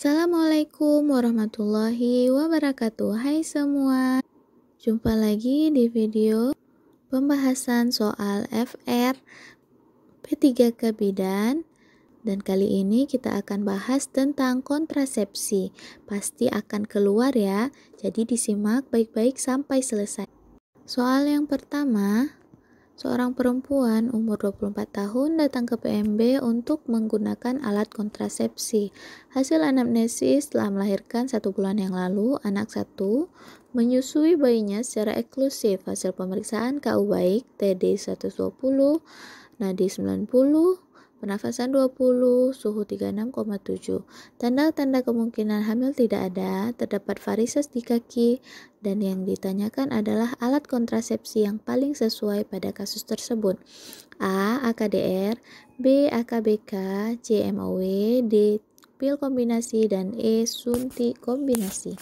Assalamualaikum warahmatullahi wabarakatuh. Hai semua, jumpa lagi di video pembahasan soal FR P3K Bidan. Dan kali ini kita akan bahas tentang kontrasepsi. Pasti akan keluar ya, jadi disimak baik-baik sampai selesai. Soal yang pertama, seorang perempuan umur 24 tahun datang ke PMB untuk menggunakan alat kontrasepsi. Hasil anamnesis setelah melahirkan 1 bulan yang lalu, anak 1 menyusui bayinya secara eksklusif. Hasil pemeriksaan KU baik, TD 120, nadi 90, pernafasan 20, suhu 36,7. Tanda-tanda kemungkinan hamil tidak ada, terdapat varises di kaki, dan yang ditanyakan adalah alat kontrasepsi yang paling sesuai pada kasus tersebut. A. AKDR, B. AKBK, C. MOW, D. Pil kombinasi, dan E. Suntik kombinasi.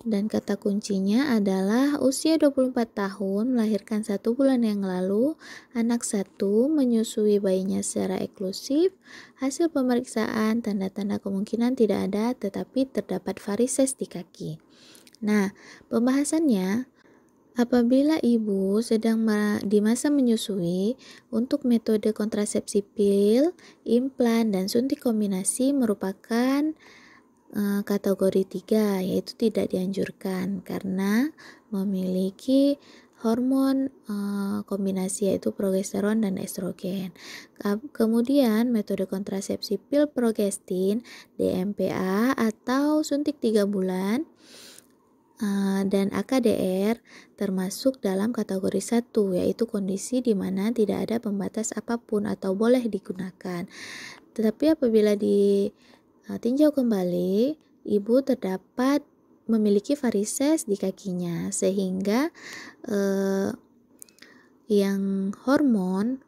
Dan kata kuncinya adalah usia 24 tahun, melahirkan 1 bulan yang lalu, anak 1 menyusui bayinya secara eksklusif, hasil pemeriksaan tanda-tanda kemungkinan tidak ada tetapi terdapat varises di kaki. Nah, pembahasannya, apabila ibu sedang di masa menyusui, untuk metode kontrasepsi pil, implan, dan suntik kombinasi merupakan kategori 3, yaitu tidak dianjurkan karena memiliki hormon kombinasi yaitu progesteron dan estrogen. Kemudian metode kontrasepsi pil progestin, DMPA atau suntik 3 bulan dan AKDR termasuk dalam kategori 1, yaitu kondisi di mana tidak ada pembatas apapun atau boleh digunakan. Tetapi apabila tinjau kembali, ibu terdapat memiliki varises di kakinya sehingga yang hormon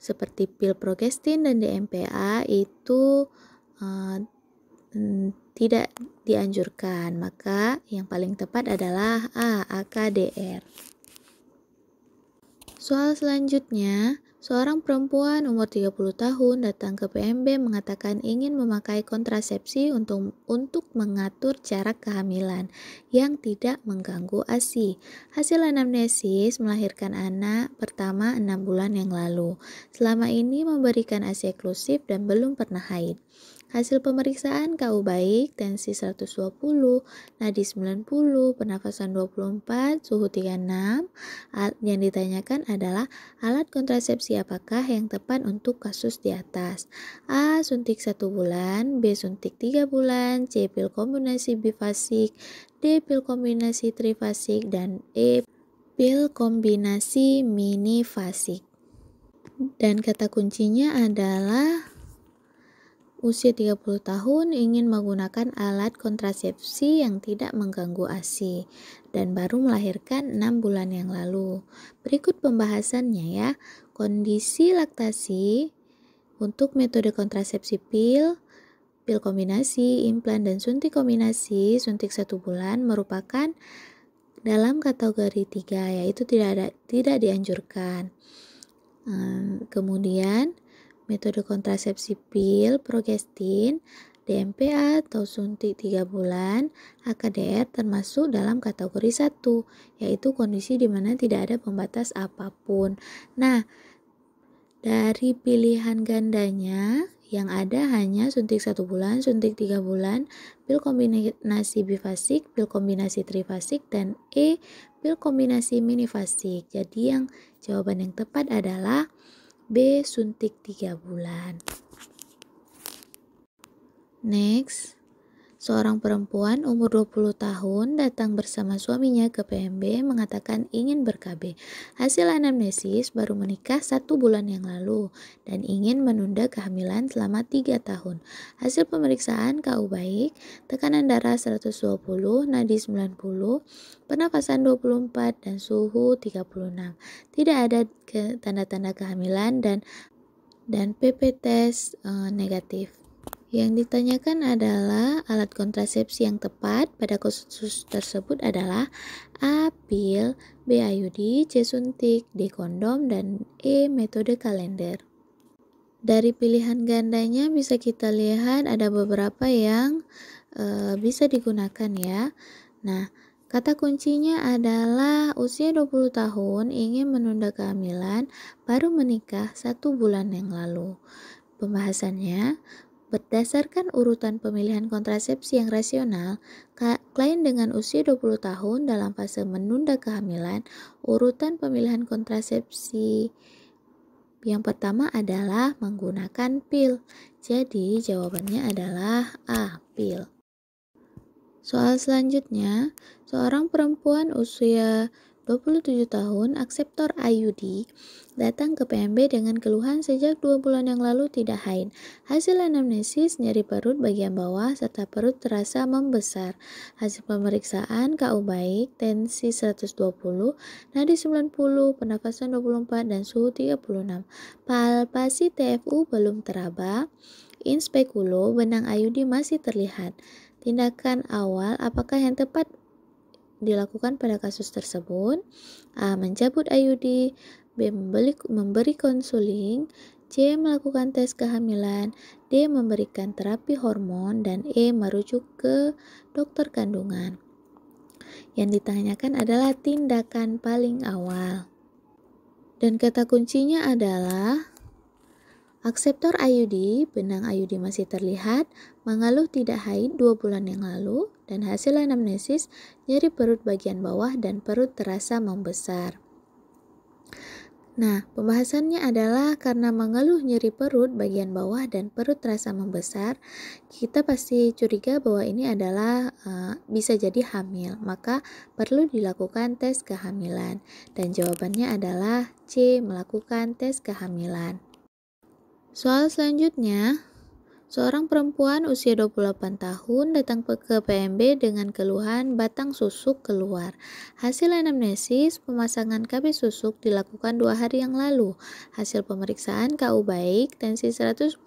seperti pil progestin dan DMPA itu tidak dianjurkan. Maka yang paling tepat adalah A. AKDR. Soal selanjutnya, seorang perempuan umur 30 tahun datang ke PMB mengatakan ingin memakai kontrasepsi untuk mengatur jarak kehamilan yang tidak mengganggu ASI. Hasil anamnesis melahirkan anak pertama 6 bulan yang lalu. Selama ini memberikan ASI eksklusif dan belum pernah haid. Hasil pemeriksaan KU baik, tensi 120, nadi 90, pernafasan 24, suhu 36. Yang ditanyakan adalah alat kontrasepsi apakah yang tepat untuk kasus di atas. A. Suntik 1 bulan, B. Suntik 3 bulan, C. Pil kombinasi bifasik, D. Pil kombinasi trifasik, dan E. Pil kombinasi minifasik. Dan kata kuncinya adalah usia 30 tahun ingin menggunakan alat kontrasepsi yang tidak mengganggu ASI dan baru melahirkan 6 bulan yang lalu. Berikut pembahasannya ya. Kondisi laktasi untuk metode kontrasepsi pil kombinasi, implan, dan suntik kombinasi, suntik 1 bulan merupakan dalam kategori 3, yaitu tidak dianjurkan. Kemudian metode kontrasepsi pil progestin, DMPA atau suntik 3 bulan, AKDR termasuk dalam kategori 1, yaitu kondisi di mana tidak ada pembatas apapun. Nah, dari pilihan gandanya yang ada hanya suntik 1 bulan, suntik 3 bulan, pil kombinasi bifasik, pil kombinasi trifasik, dan E. Pil kombinasi minifasik. Jadi yang jawaban yang tepat adalah B. Suntik 3 bulan. Next, seorang perempuan umur 20 tahun datang bersama suaminya ke PMB mengatakan ingin ber-KB. Hasil anamnesis baru menikah 1 bulan yang lalu dan ingin menunda kehamilan selama 3 tahun. Hasil pemeriksaan KU baik, tekanan darah 120, nadi 90, pernafasan 24, dan suhu 36. Tidak ada tanda-tanda kehamilan dan PP tes negatif. Yang ditanyakan adalah alat kontrasepsi yang tepat pada kasus tersebut adalah A. Pil, B. IUD, C. Suntik, D. Kondom, dan E. Metode kalender. Dari pilihan gandanya bisa kita lihat ada beberapa yang bisa digunakan ya. Nah, kata kuncinya adalah usia 20 tahun, ingin menunda kehamilan, baru menikah 1 bulan yang lalu. Pembahasannya, berdasarkan urutan pemilihan kontrasepsi yang rasional, klien dengan usia 20 tahun dalam fase menunda kehamilan, urutan pemilihan kontrasepsi yang pertama adalah menggunakan pil. Jadi jawabannya adalah A, pil. Soal selanjutnya, seorang perempuan usia 27 tahun, akseptor IUD, datang ke PMB dengan keluhan sejak 2 bulan yang lalu tidak haid. Hasil anamnesis nyeri perut bagian bawah serta perut terasa membesar. Hasil pemeriksaan KU baik, tensi 120, nadi 90, pernafasan 24, dan suhu 36. Palpasi TFU belum teraba. In speculo, benang IUD masih terlihat. Tindakan awal apakah yang tepat dilakukan pada kasus tersebut? A. Mencabut IUD, B. Memberi konseling, C. Melakukan tes kehamilan, D. Memberikan terapi hormon, dan E. Merujuk ke dokter kandungan. Yang ditanyakan adalah tindakan paling awal. Dan kata kuncinya adalah akseptor IUD, benang IUD masih terlihat, mengeluh tidak haid 2 bulan yang lalu, dan hasil anamnesis nyeri perut bagian bawah dan perut terasa membesar. Nah, pembahasannya adalah karena mengeluh nyeri perut bagian bawah dan perut terasa membesar, kita pasti curiga bahwa ini adalah bisa jadi hamil, maka perlu dilakukan tes kehamilan. Dan jawabannya adalah C, melakukan tes kehamilan. Soal selanjutnya, seorang perempuan usia 28 tahun datang ke PMB dengan keluhan batang susuk keluar. Hasil anamnesis, pemasangan KB susuk dilakukan 2 hari yang lalu. Hasil pemeriksaan KU baik, tensi 110,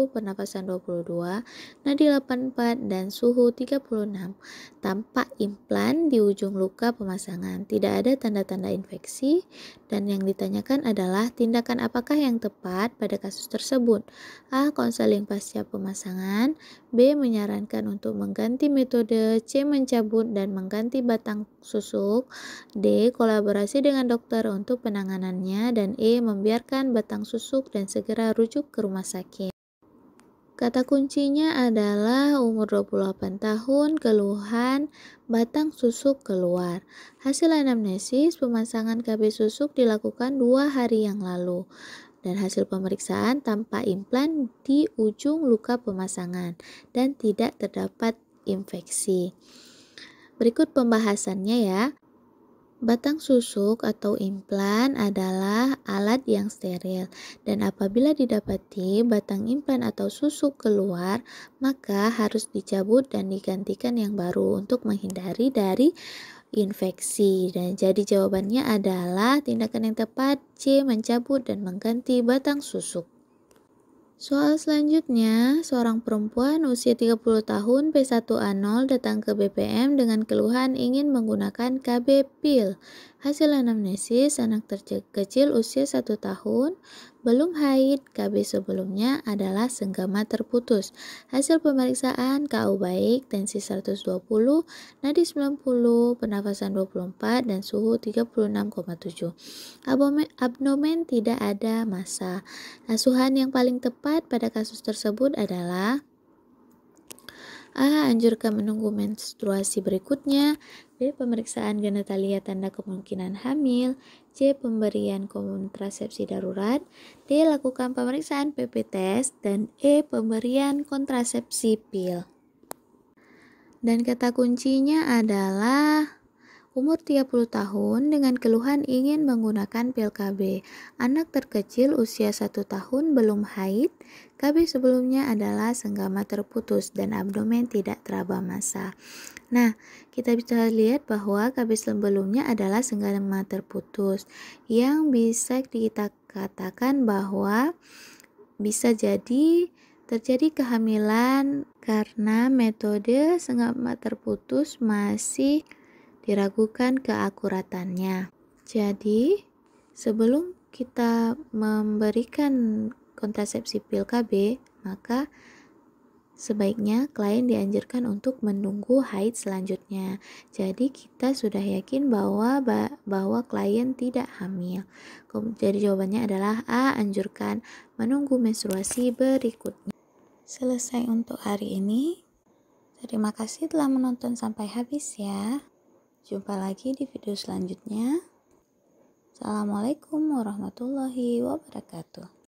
pernapasan 22, nadi 84, dan suhu 36. Tampak implan di ujung luka pemasangan. Tidak ada tanda-tanda infeksi, dan yang ditanyakan adalah tindakan apakah yang tepat pada kasus tersebut. A. Konseling pasca pemasangan, B. Menyarankan untuk mengganti metode, C. Mencabut dan mengganti batang susuk, D. Kolaborasi dengan dokter untuk penanganannya, dan E. Membiarkan batang susuk dan segera rujuk ke rumah sakit. Kata kuncinya adalah umur 28 tahun, keluhan batang susuk keluar. Hasil anamnesis, pemasangan KB susuk dilakukan 2 hari yang lalu. Dan hasil pemeriksaan tanpa implan di ujung luka pemasangan dan tidak terdapat infeksi. Berikut pembahasannya ya. Batang susuk atau implan adalah alat yang steril, dan apabila didapati batang implan atau susuk keluar, maka harus dicabut dan digantikan yang baru untuk menghindari dari infeksi. Dan jadi jawabannya adalah tindakan yang tepat C. Mencabut dan mengganti batang susuk. Soal selanjutnya, seorang perempuan usia 30 tahun P1A0 datang ke BPM dengan keluhan ingin menggunakan KB pil. Hasil anamnesis, anak kecil usia 1 tahun, belum haid, KB sebelumnya adalah senggama terputus. Hasil pemeriksaan KU baik, tensi 120, nadi 90, pernafasan 24, dan suhu 36,7. Abdomen tidak ada massa. Asuhan yang paling tepat pada kasus tersebut adalah A. Anjurkan menunggu menstruasi berikutnya, B. Pemeriksaan genetalia tanda kemungkinan hamil, C. Pemberian kontrasepsi darurat, D. Lakukan pemeriksaan PP test, dan E. Pemberian kontrasepsi pil. Dan kata kuncinya adalah umur 30 tahun dengan keluhan ingin menggunakan pil KB. Anak terkecil usia 1 tahun belum haid. KB sebelumnya adalah senggama terputus dan abdomen tidak teraba massa. Nah, kita bisa lihat bahwa KB sebelumnya adalah senggama terputus yang bisa kita katakan bahwa bisa jadi terjadi kehamilan karena metode senggama terputus masih diragukan keakuratannya. Jadi, sebelum kita memberikan kontrasepsi pil KB, maka sebaiknya klien dianjurkan untuk menunggu haid selanjutnya. Jadi kita sudah yakin bahwa klien tidak hamil. Jadi jawabannya adalah A, anjurkan menunggu menstruasi berikutnya. Selesai untuk hari ini. Terima kasih telah menonton sampai habis ya. Jumpa lagi di video selanjutnya. Assalamualaikum warahmatullahi wabarakatuh.